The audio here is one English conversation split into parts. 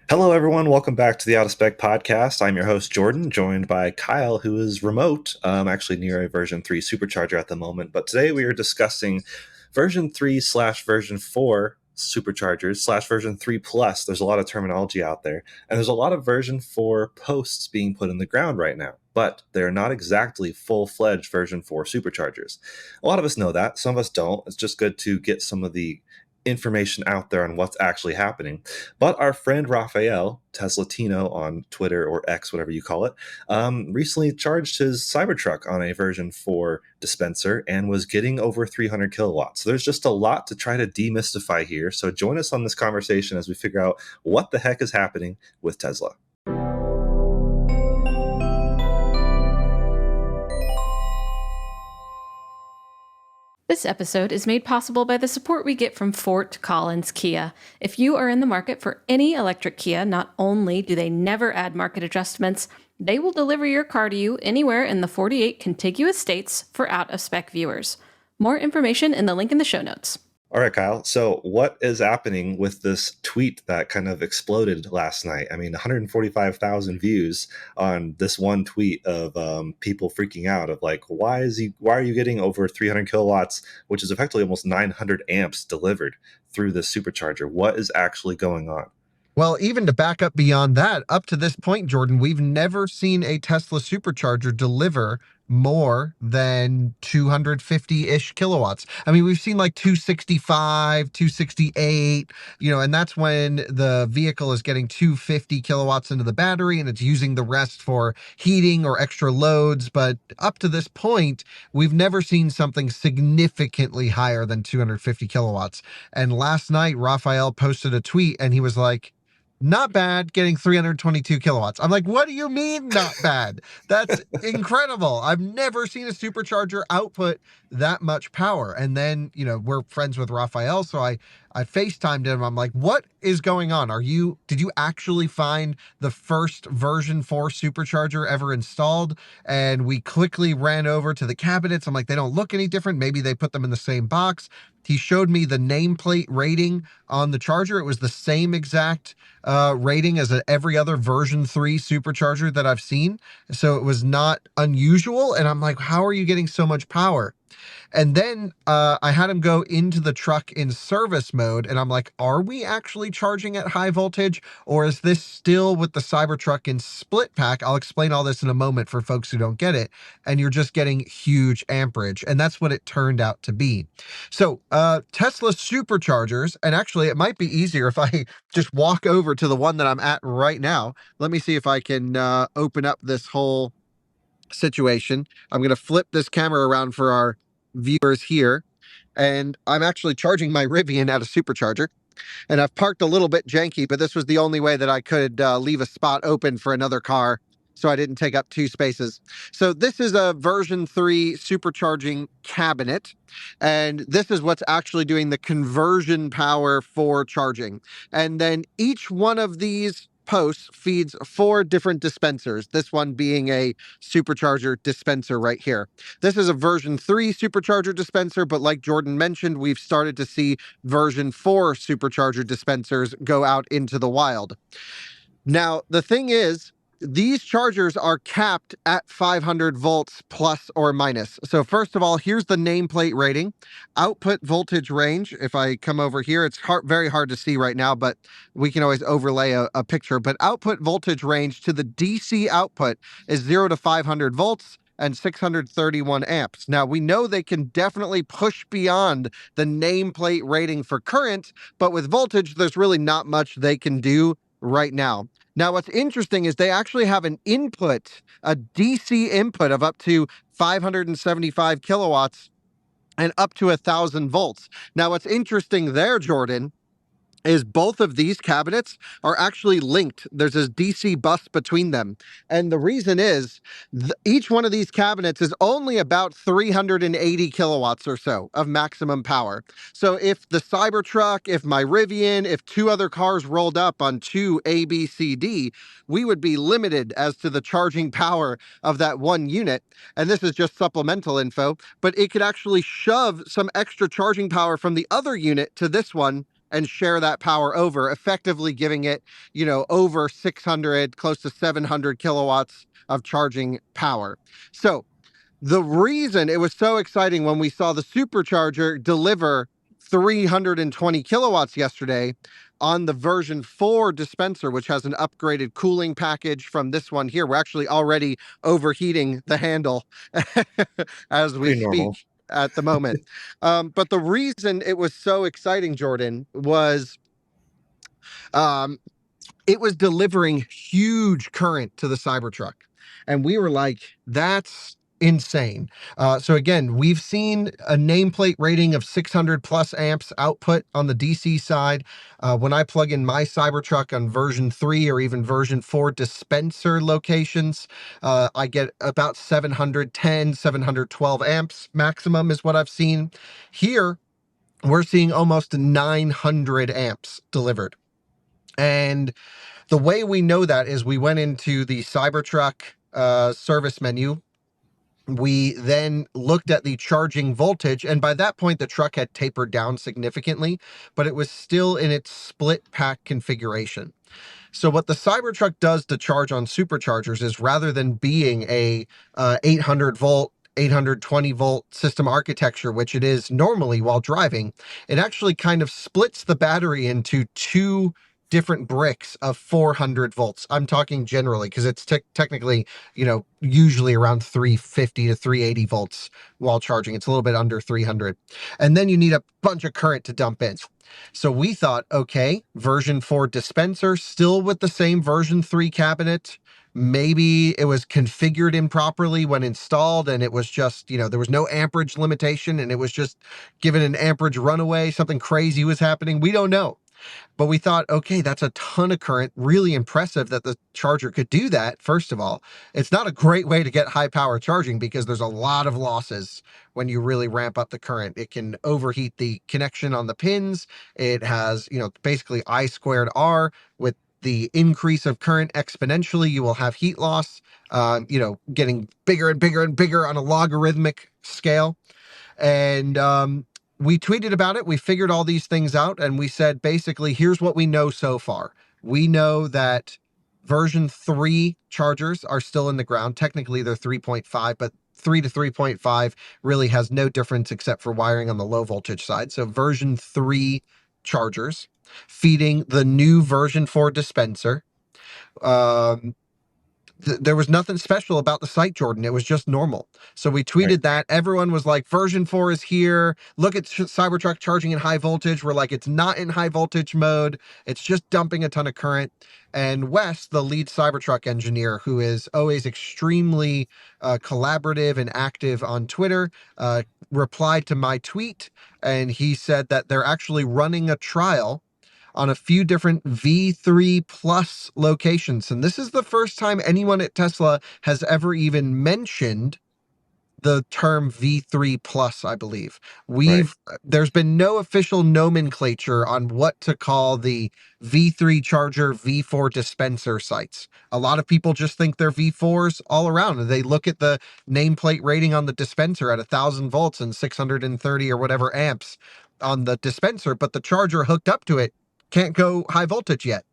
Hello, everyone. Welcome back to the Out of Spec podcast. I'm your host, Jordan, joined by Kyle, who is remote, actually near a version 3 supercharger at the moment. But today we are discussing version 3 slash version 4 superchargers slash version 3 plus. There's a lot of terminology out there, and there's a lot of version 4 posts being put in the ground right now, but they're not exactly full-fledged version 4 superchargers. A lot of us know that. Some of us don't. It's just good to get some of the information out there on what's actually happening. But our friend Rafael, TesLatino on Twitter or X, whatever you call it, recently charged his Cybertruck on a version 4 dispenser and was getting over 300 kilowatts. So there's just a lot to try to demystify here. So join us on this conversation as we figure out what the heck is happening with Tesla. This episode is made possible by the support we get from Fort Collins Kia. If you are in the market for any electric Kia, not only do they never add market adjustments, they will deliver your car to you anywhere in the 48 contiguous states for out-of-spec viewers. More information in the link in the show notes. All right, Kyle. So what is happening with this tweet that kind of exploded last night? I mean, 145,000 views on this one tweet of people freaking out of like, why are you getting over 300 kilowatts, which is effectively almost 900 amps delivered through this supercharger? What is actually going on? Well, even to back up beyond that, up to this point, Jordan, we've never seen a Tesla supercharger deliver more than 250-ish kilowatts. I mean, we've seen like 265, 268, and that's when the vehicle is getting 250 kilowatts into the battery and it's using the rest for heating or extra loads. But up to this point, we've never seen something significantly higher than 250 kilowatts. And last night, Rafael posted a tweet and he was like, not bad, getting 322 kilowatts. I'm like, what do you mean not bad? That's incredible. I've never seen a supercharger output that much power. And then, we're friends with Rafael, so I FaceTimed him. I'm like, what is going on? Did you actually find the first version 4 supercharger ever installed? And we quickly ran over to the cabinets. I'm like, they don't look any different. Maybe they put them in the same box. He showed me the nameplate rating on the charger. It was the same exact rating as every other version 3 supercharger that I've seen. So it was not unusual. And I'm like, how are you getting so much power? And then I had him go into the truck in service mode. And I'm like, are we actually charging at high voltage? Or is this still with the Cybertruck in split pack? I'll explain all this in a moment for folks who don't get it. And you're just getting huge amperage. And that's what it turned out to be. So Tesla Superchargers, and actually it might be easier if I just walk over to the one that I'm at right now. Let me see if I can open up this whole situation. I'm going to flip this camera around for our viewers here. And I'm actually charging my Rivian at a supercharger. And I've parked a little bit janky, but this was the only way that I could leave a spot open for another car, so I didn't take up 2 spaces. So this is a version 3 supercharging cabinet, and this is what's actually doing the conversion power for charging. And then each one of these posts feeds 4 different dispensers, this one being a supercharger dispenser right here. This is a version 3 supercharger dispenser, but like Jordan mentioned, we've started to see version 4 supercharger dispensers go out into the wild. Now, the thing is, these chargers are capped at 500 volts plus or minus. So first of all, here's the nameplate rating. Output voltage range. If I come over here, it's very hard to see right now, but we can always overlay a picture. But output voltage range to the DC output is 0 to 500 volts and 631 amps. Now, we know they can definitely push beyond the nameplate rating for current, but with voltage, there's really not much they can do right now. Now, what's interesting is they actually have an input, a DC input of up to 575 kilowatts and up to 1,000 volts. Now, what's interesting there, Jordan, is both of these cabinets are actually linked. There's a DC bus between them. And the reason is each one of these cabinets is only about 380 kilowatts or so of maximum power. So if the Cybertruck, if my Rivian, if 2 other cars rolled up on 2 A, B, C, D, we would be limited as to the charging power of that one unit. And this is just supplemental info, but it could actually shove some extra charging power from the other unit to this one and share that power over, effectively giving it, over 600, close to 700 kilowatts of charging power. So the reason it was so exciting when we saw the supercharger deliver 320 kilowatts yesterday on the version 4 dispenser, which has an upgraded cooling package from this one here. We're actually already overheating the handle as we Pretty normal. speak at the moment. But the reason it was so exciting, Jordan, was um, it was delivering huge current to the Cybertruck. And we were like, that's insane. So again, we've seen a nameplate rating of 600 plus amps output on the DC side. When I plug in my Cybertruck on version 3 or even version 4 dispenser locations, I get about 710, 712 amps maximum is what I've seen. Here, we're seeing almost 900 amps delivered. And the way we know that is we went into the Cybertruck service menu. We then looked at the charging voltage, and by that point, the truck had tapered down significantly, but it was still in its split pack configuration. So what the Cybertruck does to charge on superchargers is, rather than being a 800 volt, 820 volt system architecture, which it is normally while driving, it actually kind of splits the battery into two different bricks of 400 volts. I'm talking generally because it's technically, usually around 350 to 380 volts while charging. It's a little bit under 300. And then you need a bunch of current to dump in. So we thought, okay, version 4 dispenser, still with the same version 3 cabinet. Maybe it was configured improperly when installed, and it was just, there was no amperage limitation, and it was just given an amperage runaway. Something crazy was happening. We don't know. But we thought, okay, that's a ton of current. Really impressive that the charger could do that. First of all, it's not a great way to get high power charging because there's a lot of losses when you really ramp up the current. It can overheat the connection on the pins. It has, basically I squared R. With the increase of current exponentially, you will have heat loss, getting bigger and bigger and bigger on a logarithmic scale. And we tweeted about it. We figured all these things out, and we said, basically, here's what we know so far. We know that version 3 chargers are still in the ground. Technically, they're 3.5, but 3 to 3.5 really has no difference except for wiring on the low voltage side. So version 3 chargers feeding the new version 4 dispenser. There was nothing special about the site, Jordan. It was just normal. So we tweeted that. Everyone was like, version 4 is here. Look at Cybertruck charging in high voltage. We're like, it's not in high voltage mode. It's just dumping a ton of current. And Wes, the lead Cybertruck engineer, who is always extremely collaborative and active on Twitter, replied to my tweet. And he said that they're actually running a trial on a few different V3 Plus locations. And this is the first time anyone at Tesla has ever even mentioned the term V3 Plus, I believe. There's been no official nomenclature on what to call the V3 charger, V4 dispenser sites. A lot of people just think they're V4s all around, and they look at the nameplate rating on the dispenser at 1,000 volts and 630 or whatever amps on the dispenser, but the charger hooked up to it can't go high voltage yet.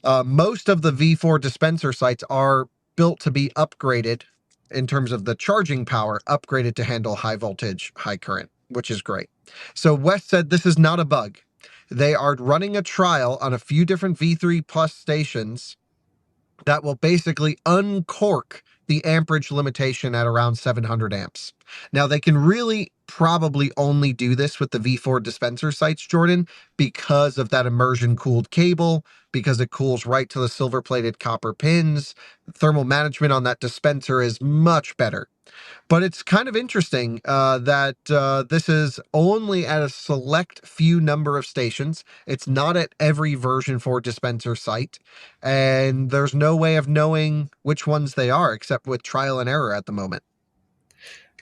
Most of the V4 dispenser sites are built to be upgraded in terms of the charging power, upgraded to handle high voltage, high current, which is great. So Wes said this is not a bug. They are running a trial on a few different V3 Plus stations that will basically uncork the amperage limitation at around 700 amps. Now, they can really probably only do this with the V4 dispenser sites, Jordan, because of that immersion cooled cable, because it cools right to the silver plated copper pins. Thermal management on that dispenser is much better. But it's kind of interesting that this is only at a select few number of stations. It's not at every version 4 dispenser site. And there's no way of knowing which ones they are except with trial and error at the moment.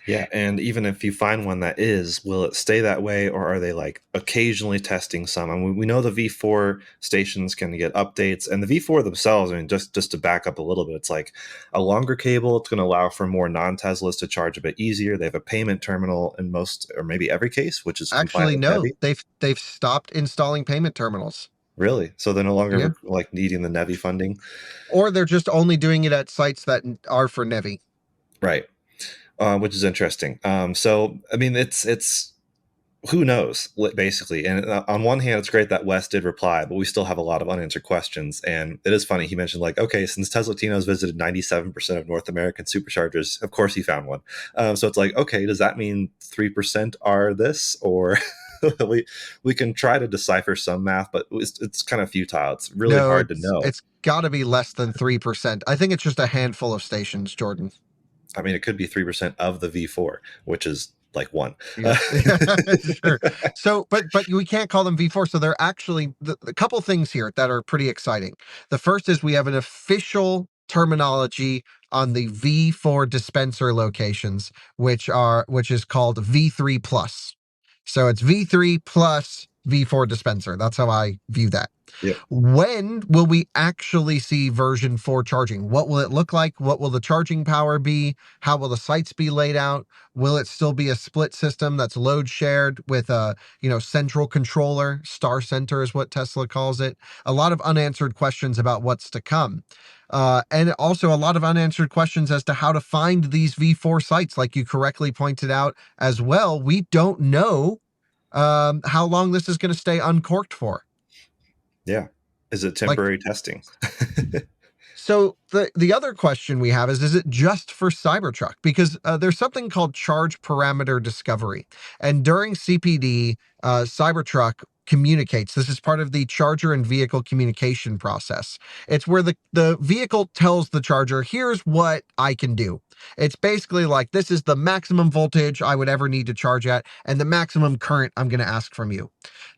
Yeah, and even if you find one that is, will it stay that way, or are they like occasionally testing some? And we know the V4 stations can get updates, and the V4 themselves. I mean, just to back up a little bit, it's like a longer cable. It's going to allow for more non-Teslas to charge a bit easier. They have a payment terminal in most, or maybe every case, which is compliant Actually, with no, NEVI. they've stopped installing payment terminals. Really? So they're no Yeah. longer like needing the NEVI funding, Or they're just only doing it at sites that are for NEVI. right? Which is interesting. So I mean, it's who knows, basically. And on one hand, it's great that Wes did reply, but we still have a lot of unanswered questions. And it is funny, he mentioned like, okay, since TesLatino's visited 97% of North American superchargers, of course he found one. So it's like, okay, does that mean 3% are this, or we can try to decipher some math, but it's kind of futile. It's really No, hard to know. it's got to be less than 3%. I think it's just a handful of stations, Jordan. I mean, it could be 3% of the V4, which is like one. Yeah, sure. So, but we can't call them V4. So they're actually the couple things here that are pretty exciting. The first is we have an official terminology on the V4 dispenser locations, which is called V3 plus. So it's V3 plus V4 dispenser. That's how I view that. Yep. When will we actually see version 4 charging? What will it look like? What will the charging power be? How will the sites be laid out? Will it still be a split system that's load shared with a, central controller? Star Center is what Tesla calls it. A lot of unanswered questions about what's to come. And also a lot of unanswered questions as to how to find these V4 sites, like you correctly pointed out as well. We don't know how long this is going to stay uncorked for. Yeah. Is it Like, temporary testing? so the other question we have is it just for Cybertruck? Because there's something called charge parameter discovery. And during CPD, Cybertruck communicates. This is part of the charger and vehicle communication process. It's where the vehicle tells the charger, here's what I can do. It's basically like, this is the maximum voltage I would ever need to charge at, and the maximum current I'm going to ask from you.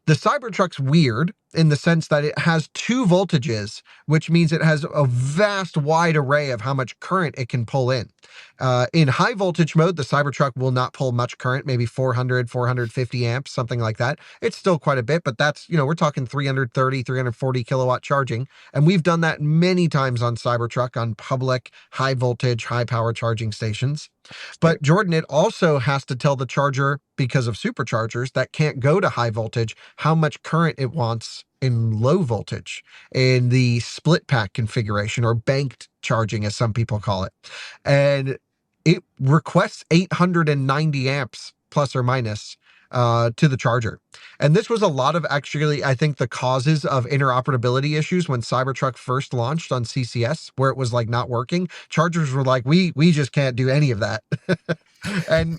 The Cybertruck's weird in the sense that it has two voltages, which means it has a vast wide array of how much current it can pull in. In high voltage mode, the Cybertruck will not pull much current, maybe 400, 450 amps, something like that. It's still quite a bit, but that's, we're talking 330, 340 kilowatt charging. And we've done that many times on Cybertruck on public high voltage, high power charging stations. But Right. Jordan, it also has to tell the charger, because of superchargers that can't go to high voltage, how much current it wants in low voltage in the split pack configuration, or banked charging, as some people call it. And it requests 890 amps plus or minus to the charger. And this was a lot of, actually, I think, the causes of interoperability issues when Cybertruck first launched on CCS, where it was like not working. Chargers were like, we just can't do any of that. And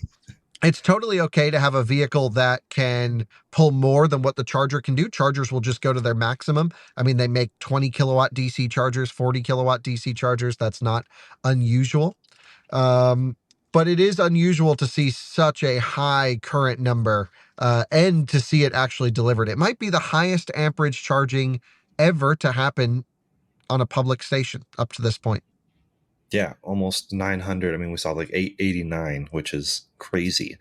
it's totally okay to have a vehicle that can pull more than what the charger can do. Chargers will just go to their maximum. I mean, they make 20 kilowatt DC chargers, 40 kilowatt DC chargers. That's not unusual. But it is unusual to see such a high current number and to see it actually delivered. It might be the highest amperage charging ever to happen on a public station up to this point. Yeah, almost 900. I mean, we saw like 889, which is crazy.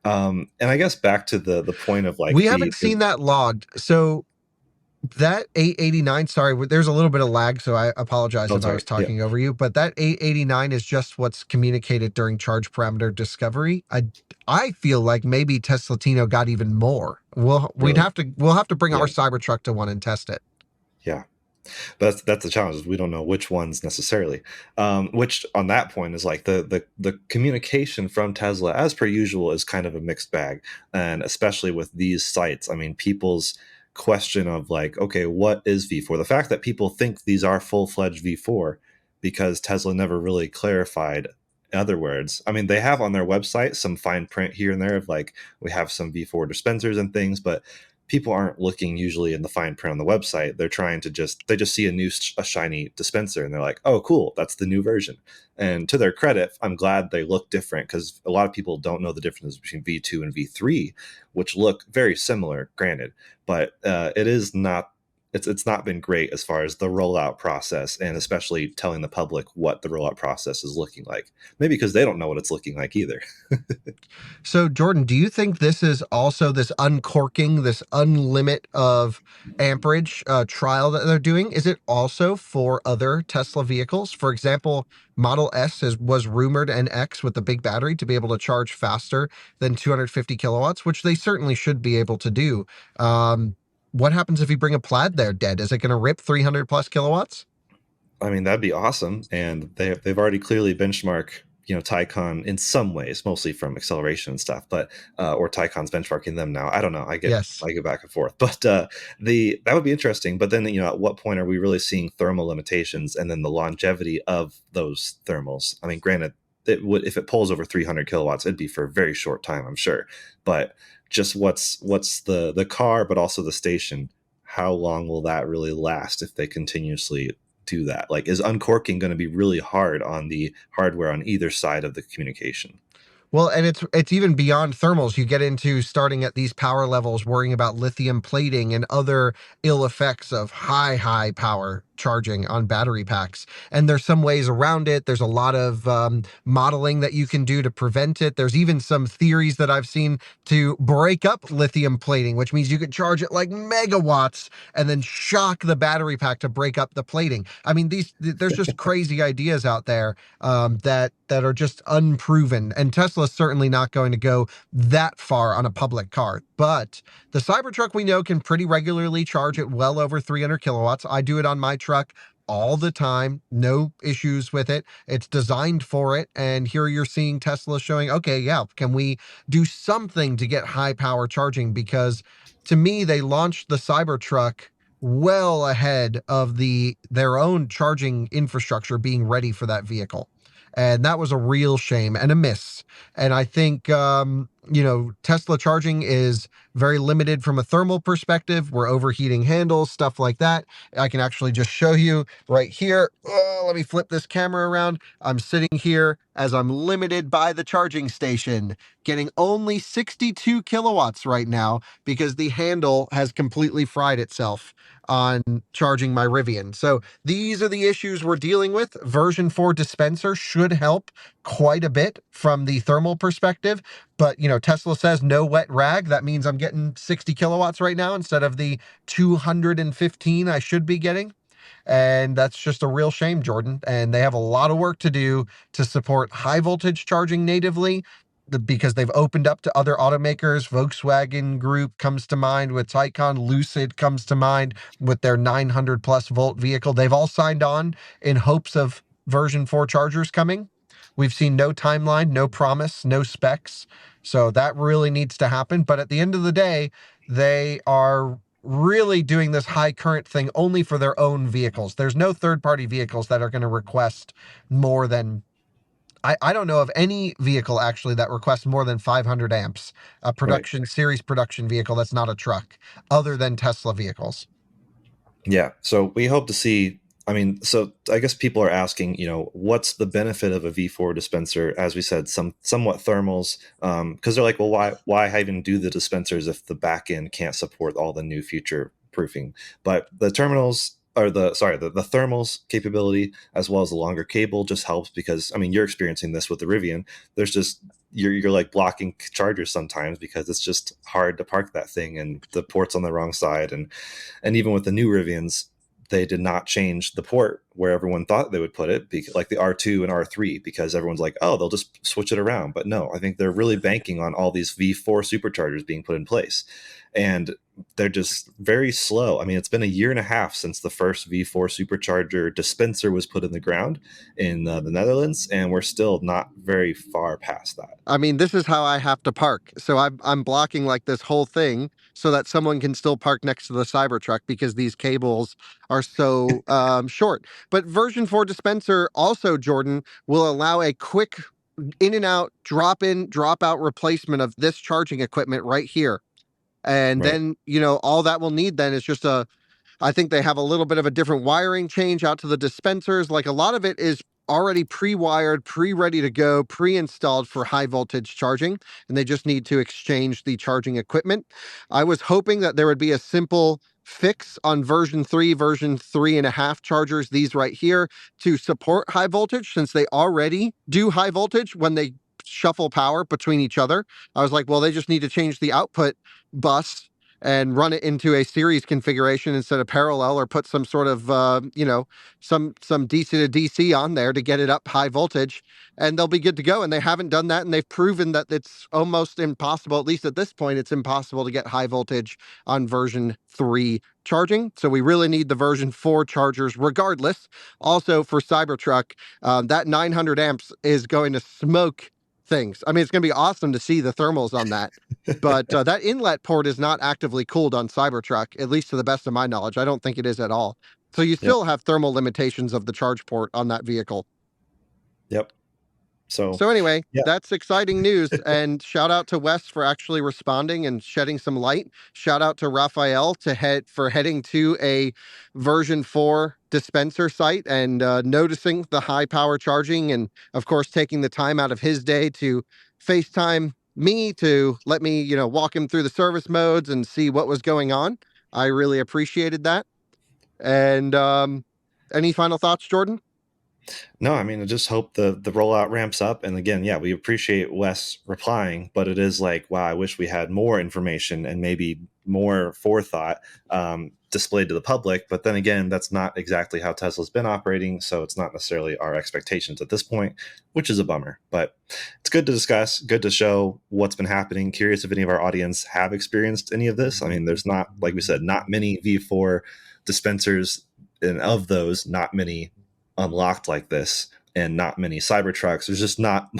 And I guess back to the point of like We haven't seen that logged. So that 889, sorry, there's a little bit of lag, so I apologize if I was Yeah, talking over you, but that 889 is just what's communicated during charge parameter discovery. I feel like maybe TesLatino got even more. We'll really. have to bring Yeah, our Cybertruck to one and test it. yeah. But that's the challenge. Is we don't know which ones necessarily. Which on that point is like the communication from Tesla, as per usual, is kind of a mixed bag, and especially with these sites. I mean, people's question of like, okay, what is V4? The fact that people think these are full-fledged V4 because Tesla never really clarified. In other words, I mean, they have on their website some fine print here and there of like, we have some V4 dispensers and things, but people aren't looking usually in the fine print on the website. They're trying to they just see a shiny dispenser and they're like, oh, cool, that's the new version. And to their credit, I'm glad they look different, because a lot of people don't know the difference between V2 and V3, which look very similar, granted, but it is not it's not been great as far as the rollout process, and especially telling the public what the rollout process is looking like. Maybe because they don't know what it's looking like either. So, Jordan, do you think this is also this uncorking, this unlimit of amperage trial that they're doing? Is it also for other Tesla vehicles? For example, Model S was rumored and X with the big battery to be able to charge faster than 250 kilowatts, which they certainly should be able to do. What happens if you bring a Plaid there dead? Is it going to rip 300 plus kilowatts? I mean, that'd be awesome. And they've already clearly benchmark, Taycan in some ways, mostly from acceleration and stuff, but or Taycan's benchmarking them now. I don't know. Yes. I go back and forth, but that would be interesting. But then, at what point are we really seeing thermal limitations and then the longevity of those thermals? I mean, granted, it would, if it pulls over 300 kilowatts, it'd be for a very short time, I'm sure. But just what's the car, but also the station. How long will that really last if they continuously do that? Like, is uncorking going to be really hard on the hardware on either side of the communication? Well, and it's even beyond thermals. You get into starting at these power levels, worrying about lithium plating and other ill effects of high power charging on battery packs. And there's some ways around it. There's a lot of modeling that you can do to prevent it. There's even some theories that I've seen to break up lithium plating, which means you could charge it like megawatts and then shock the battery pack to break up the plating. I mean, there's just crazy ideas out there that are just unproven. And Tesla's certainly not going to go that far on a public car. But the Cybertruck, we know, can pretty regularly charge at well over 300 kilowatts. I do it on my truck all the time, no issues with it. It's designed for it. And here you're seeing Tesla showing, okay, yeah, can we do something to get high power charging? Because to me, they launched the Cybertruck well ahead of their own charging infrastructure being ready for that vehicle. And that was a real shame and a miss. And I think, Tesla charging is very limited from a thermal perspective. We're overheating handles, stuff like that. I can actually just show you right here. Oh, let me flip this camera around. I'm sitting here as I'm limited by the charging station, getting only 62 kilowatts right now because the handle has completely fried itself on charging my Rivian. So these are the issues we're dealing with. Version 4 dispenser should help quite a bit from the thermal perspective. But, Tesla says no wet rag. That means I'm getting 60 kilowatts right now instead of the 215 I should be getting. And that's just a real shame, Jordan. And they have a lot of work to do to support high voltage charging natively because they've opened up to other automakers. Volkswagen Group comes to mind with Taycan. Lucid comes to mind with their 900 plus volt vehicle. They've all signed on in hopes of version 4 chargers coming. We've seen no timeline, no promise, no specs. So that really needs to happen. But at the end of the day, they are really doing this high current thing only for their own vehicles. There's no third-party vehicles that are going to request more than, I don't know of any vehicle actually that requests more than 500 amps, a production series production vehicle that's not a truck, other than Tesla vehicles. Yeah. So we hope to see. I mean, so I guess people are asking, what's the benefit of a V4 dispenser? As we said, somewhat thermals, because they're like, well, why even do the dispensers if the back end can't support all the new future proofing? But the terminals or the thermals capability as well as the longer cable just helps because, I mean, you're experiencing this with the Rivian. There's just you're like blocking chargers sometimes because it's just hard to park that thing and the port's on the wrong side, and even with the new Rivians, they did not change the port where everyone thought they would put it, like the R2 and R3, because everyone's like, oh, they'll just switch it around. But no, I think they're really banking on all these V4 superchargers being put in place. And they're just very slow. I mean, it's been a year and a half since the first V4 supercharger dispenser was put in the ground in the Netherlands, and we're still not very far past that. I mean, this is how I have to park. So I'm blocking like this whole thing so that someone can still park next to the Cybertruck because these cables are so short. But version 4 dispenser also, Jordan, will allow a quick in and out, drop in, drop out replacement of this charging equipment right here. And then, all that we'll need then is just I think they have a little bit of a different wiring change out to the dispensers. Like a lot of it is already pre-wired, pre-ready to go, pre-installed for high voltage charging, and they just need to exchange the charging equipment. I was hoping that there would be a simple fix on version 3.5 chargers, these right here, to support high voltage, since they already do high voltage when they shuffle power between each other. I was like, well, they just need to change the output bus and run it into a series configuration instead of parallel, or put some sort of, some DC to DC on there to get it up high voltage, and they'll be good to go. And they haven't done that, and they've proven that it's almost impossible, at least at this point, it's impossible to get high voltage on version 3 charging. So we really need the version 4 chargers regardless. Also for Cybertruck, that 900 amps is going to smoke things. I mean, it's going to be awesome to see the thermals on that. But that inlet port is not actively cooled on Cybertruck, at least to the best of my knowledge. I don't think it is at all. So you still have thermal limitations of the charge port on that vehicle. Yep. So anyway, that's exciting news. And shout out to Wes for actually responding and shedding some light. Shout out to Rafael for heading to a version 4 dispenser site and noticing the high power charging, and of course taking the time out of his day to FaceTime me to let me, walk him through the service modes and see what was going on. I really appreciated that. And any final thoughts, Jordan? No, I mean, I just hope the rollout ramps up. And again, we appreciate Wes replying, but it is like, wow, I wish we had more information and maybe more forethought displayed to the public. But then again, that's not exactly how Tesla's been operating. So it's not necessarily our expectations at this point, which is a bummer. But it's good to discuss, good to show what's been happening. Curious if any of our audience have experienced any of this. I mean, there's not, like we said, not many V4 dispensers, and of those, not many unlocked like this, and not many Cybertrucks. There's just not.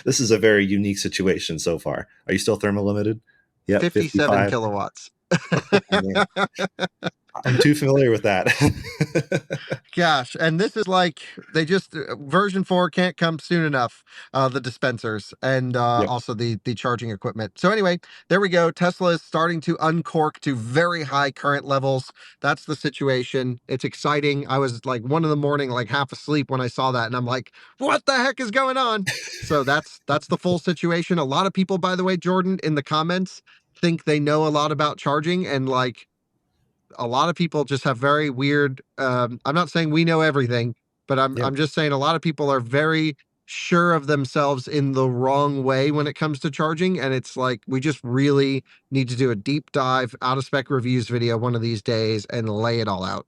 This is a very unique situation so far. Are you still thermal limited? Yeah, 57 55 kilowatts. Oh, I'm too familiar with that. Gosh, and this is like, they just version 4 can't come soon enough. The dispensers and also the charging equipment. So anyway, there we go. Tesla is starting to uncork to very high current levels. That's the situation. It's exciting. I was like 1 a.m, like half asleep when I saw that, and I'm like, what the heck is going on? So that's the full situation. A lot of people, by the way, Jordan, in the comments think they know a lot about charging, and like, a lot of people just have very weird, I'm not saying we know everything, but I'm just saying a lot of people are very sure of themselves in the wrong way when it comes to charging. And it's like, we just really need to do a deep dive out of spec reviews video one of these days and lay it all out.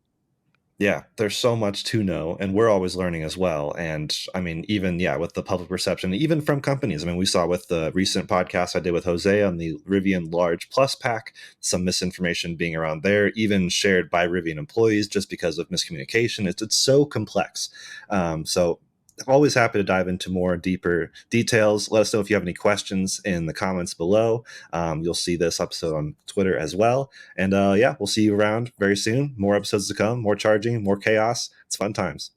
Yeah, there's so much to know, and we're always learning as well. And I mean, even with the public perception, even from companies. I mean, we saw with the recent podcast I did with Jose on the Rivian Large Plus pack, some misinformation being around there, even shared by Rivian employees just because of miscommunication. It's so complex. So always happy to dive into more deeper details. Let us know if you have any questions in the comments below. You'll see this episode on Twitter as well. And we'll see you around very soon. More episodes to come, more charging, more chaos. It's fun times.